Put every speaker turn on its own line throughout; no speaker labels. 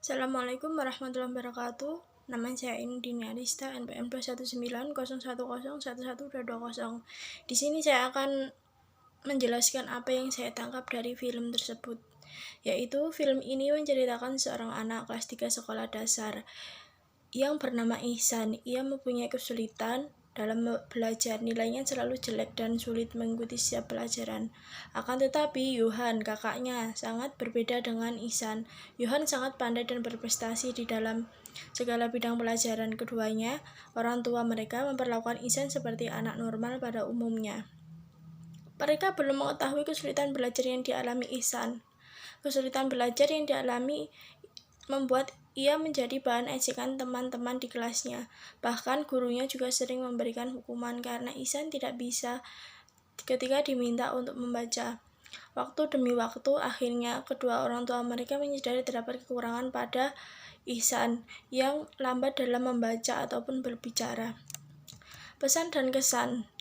Assalamualaikum warahmatullahi wabarakatuh. Nama saya Indini Arista, NPM 21901111120. Di sini saya akan menjelaskan apa yang saya tangkap dari film tersebut. Yaitu film ini menceritakan seorang anak kelas 3 sekolah dasar yang bernama Ihsan. Ia mempunyai kesulitan dalam belajar, nilainya selalu jelek dan sulit mengikuti setiap pelajaran. Akan tetapi Yohan, kakaknya, sangat berbeda dengan Ihsan. Yohan sangat pandai dan berprestasi di dalam segala bidang pelajaran. Keduanya, orang tua mereka memperlakukan Ihsan seperti anak normal pada umumnya. Mereka belum mengetahui kesulitan belajar yang dialami Ihsan. Kesulitan belajar yang dialami membuat ia menjadi bahan ejekan teman-teman di kelasnya. Bahkan gurunya juga sering memberikan hukuman karena Ihsan tidak bisa ketika diminta untuk membaca. Waktu demi waktu, akhirnya kedua orang tua mereka menyadari terdapat kekurangan pada Ihsan yang lambat dalam membaca ataupun berbicara. Pesan dan kesan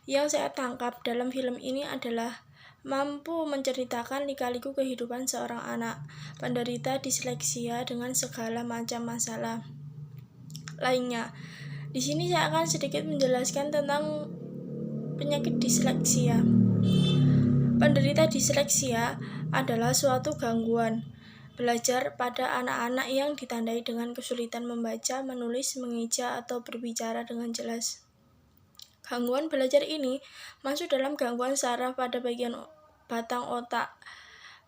yang saya tangkap dalam film ini adalah mampu menceritakan lika-liku kehidupan seorang anak penderita disleksia dengan segala macam masalah lainnya. Di sini saya akan sedikit menjelaskan tentang penyakit disleksia. Penderita disleksia adalah suatu gangguan belajar pada anak-anak yang ditandai dengan kesulitan membaca, menulis, mengeja, atau berbicara dengan jelas. Gangguan belajar ini masuk dalam gangguan saraf pada bagian batang otak.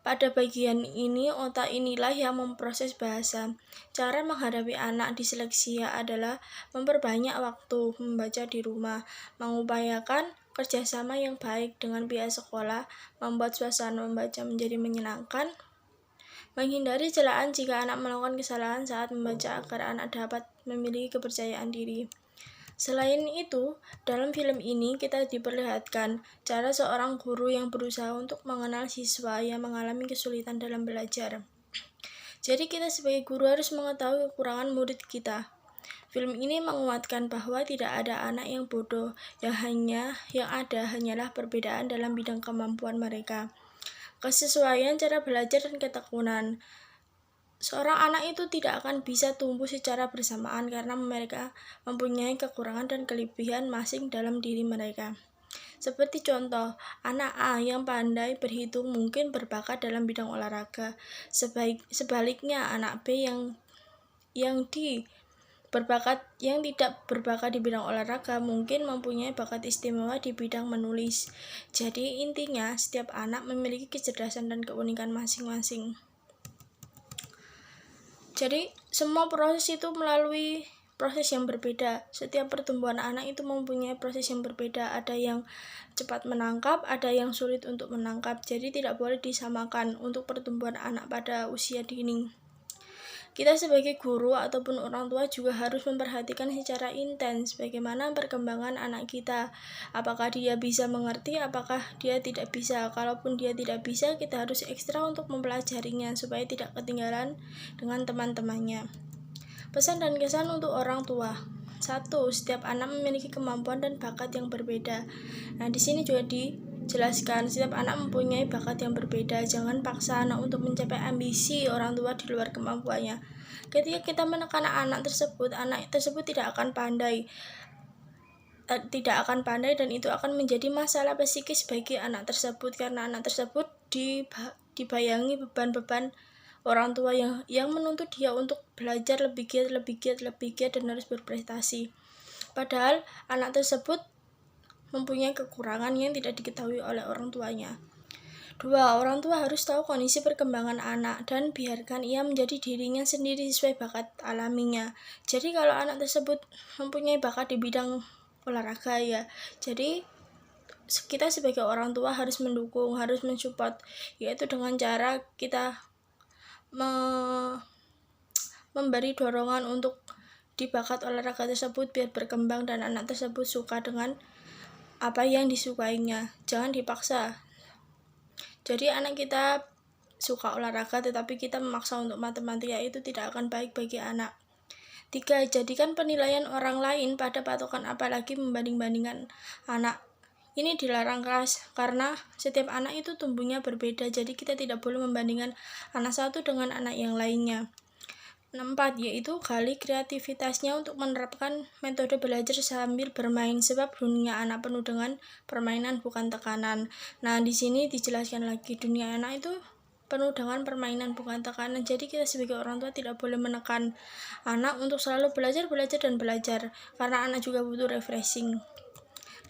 Pada bagian ini, otak inilah yang memproses bahasa. Cara menghadapi anak disleksia adalah memperbanyak waktu membaca di rumah, mengupayakan kerjasama yang baik dengan pihak sekolah, membuat suasana membaca menjadi menyenangkan, menghindari celaan jika anak melakukan kesalahan saat membaca agar anak dapat memiliki kepercayaan diri. Selain itu, dalam film ini kita diperlihatkan cara seorang guru yang berusaha untuk mengenal siswa yang mengalami kesulitan dalam belajar. Jadi kita sebagai guru harus mengetahui kekurangan murid kita. Film ini menguatkan bahwa tidak ada anak yang bodoh, yang ada hanyalah perbedaan dalam bidang kemampuan mereka. Kesesuaian cara belajar dan ketekunan. Seorang anak itu tidak akan bisa tumbuh secara bersamaan karena mereka mempunyai kekurangan dan kelebihan masing dalam diri mereka. Seperti contoh, anak A yang pandai berhitung mungkin berbakat dalam bidang olahraga. Sebaliknya, anak B yang tidak berbakat di bidang olahraga mungkin mempunyai bakat istimewa di bidang menulis. Jadi intinya, setiap anak memiliki kecerdasan dan keunikan masing-masing. Jadi semua proses itu melalui proses yang berbeda. Setiap pertumbuhan anak itu mempunyai proses yang berbeda. Ada yang cepat menangkap, ada yang sulit untuk menangkap. Jadi tidak boleh disamakan untuk pertumbuhan anak pada usia dini. Kita sebagai guru ataupun orang tua juga harus memperhatikan secara intens bagaimana perkembangan anak kita. Apakah dia bisa mengerti, apakah dia tidak bisa. Kalaupun dia tidak bisa, kita harus ekstra untuk mempelajarinya supaya tidak ketinggalan dengan teman-temannya. Pesan dan kesan untuk orang tua. 1. Setiap anak memiliki kemampuan dan bakat yang berbeda. Nah, di sini juga dijelaskan setiap anak mempunyai bakat yang berbeda. Jangan paksa anak untuk mencapai ambisi orang tua di luar kemampuannya. Ketika kita menekan anak tersebut tidak akan pandai dan itu akan menjadi masalah psikis bagi anak tersebut karena anak tersebut dibayangi beban-beban orang tua yang menuntut dia untuk belajar lebih giat dan harus berprestasi. Padahal anak tersebut mempunyai kekurangan yang tidak diketahui oleh orang tuanya. 2. Orang tua harus tahu kondisi perkembangan anak dan biarkan ia menjadi dirinya sendiri sesuai bakat alaminya. Jadi kalau anak tersebut mempunyai bakat di bidang olahraga ya, jadi kita sebagai orang tua harus mendukung, harus mensupport, yaitu dengan cara kita memberi dorongan untuk di bakat olahraga tersebut biar berkembang dan anak tersebut suka dengan apa yang disukainya. Jangan dipaksa. Jadi anak kita suka olahraga tetapi kita memaksa untuk matematika, itu tidak akan baik bagi anak. 3. Jadikan penilaian orang lain pada patokan, apalagi membanding-bandingkan anak. Ini dilarang keras karena setiap anak itu tumbuhnya berbeda, jadi kita tidak boleh membandingkan anak satu dengan anak yang lainnya. 4, yaitu gali kreativitasnya untuk menerapkan metode belajar sambil bermain, sebab dunia anak penuh dengan permainan bukan tekanan. Nah, di sini dijelaskan lagi dunia anak itu penuh dengan permainan bukan tekanan. Jadi kita sebagai orang tua tidak boleh menekan anak untuk selalu belajar karena anak juga butuh refreshing.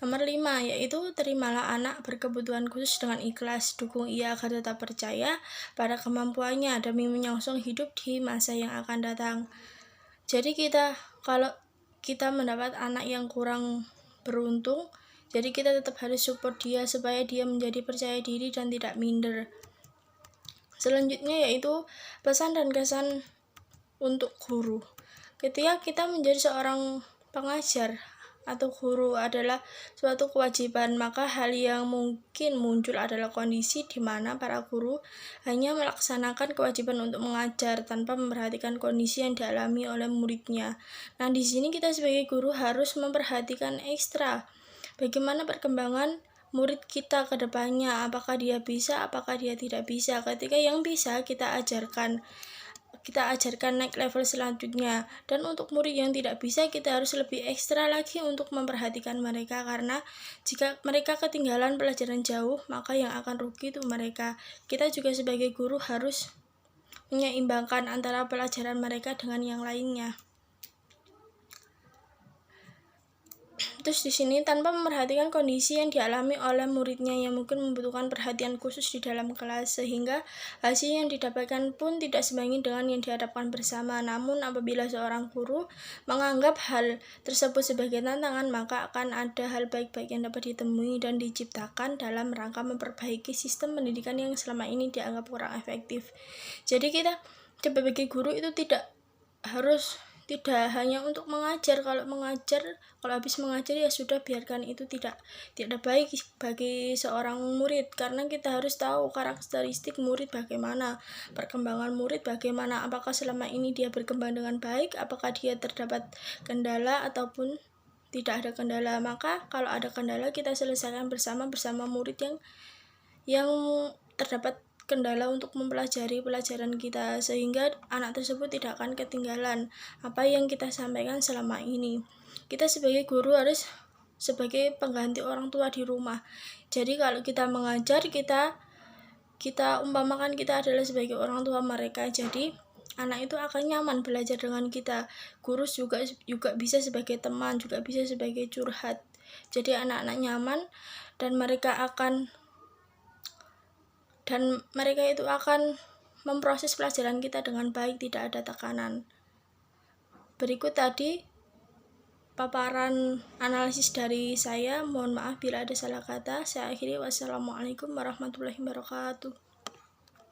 Nomor 5, yaitu terimalah anak berkebutuhan khusus dengan ikhlas, dukung ia agar tetap percaya pada kemampuannya demi menyongsong hidup di masa yang akan datang. Jadi kalau kita mendapat anak yang kurang beruntung, jadi kita tetap harus support dia supaya dia menjadi percaya diri dan tidak minder. Selanjutnya yaitu pesan dan kesan untuk guru. Ketika kita menjadi seorang pengajar atau guru adalah suatu kewajiban, maka hal yang mungkin muncul adalah kondisi di mana para guru hanya melaksanakan kewajiban untuk mengajar tanpa memperhatikan kondisi yang dialami oleh muridnya. Nah, di sini kita sebagai guru harus memperhatikan ekstra bagaimana perkembangan murid kita ke depannya, apakah dia bisa, apakah dia tidak bisa. Ketika yang bisa kita ajarkan naik level selanjutnya, dan untuk murid yang tidak bisa kita harus lebih ekstra lagi untuk memperhatikan mereka, karena jika mereka ketinggalan pelajaran jauh maka yang akan rugi itu mereka. Kita juga sebagai guru harus menyeimbangkan antara pelajaran mereka dengan yang lainnya. Terus di sini tanpa memperhatikan kondisi yang dialami oleh muridnya yang mungkin membutuhkan perhatian khusus di dalam kelas, sehingga hasil yang didapatkan pun tidak sebanding dengan yang dihadapkan bersama. Namun apabila seorang guru menganggap hal tersebut sebagai tantangan, maka akan ada hal baik-baik yang dapat ditemui dan diciptakan dalam rangka memperbaiki sistem pendidikan yang selama ini dianggap kurang efektif. Jadi kita sebagai guru itu tidak hanya untuk mengajar. Kalau habis mengajar ya sudah, biarkan, itu tidak baik bagi seorang murid, karena kita harus tahu karakteristik murid bagaimana, perkembangan murid bagaimana, apakah selama ini dia berkembang dengan baik, apakah dia terdapat kendala ataupun tidak ada kendala. Maka kalau ada kendala kita selesaikan bersama murid yang terdapat kendala untuk mempelajari pelajaran kita, sehingga anak tersebut tidak akan ketinggalan apa yang kita sampaikan selama ini. Kita sebagai guru harus sebagai pengganti orang tua di rumah. Jadi kalau kita mengajar, kita umpamakan kita adalah sebagai orang tua mereka, jadi anak itu akan nyaman belajar dengan kita. Guru juga bisa sebagai teman, juga bisa sebagai curhat. Jadi anak-anak nyaman dan mereka itu akan memproses pelajaran kita dengan baik, tidak ada tekanan. Berikut tadi paparan analisis dari saya. Mohon maaf bila ada salah kata. Saya akhiri. Wassalamualaikum warahmatullahi wabarakatuh.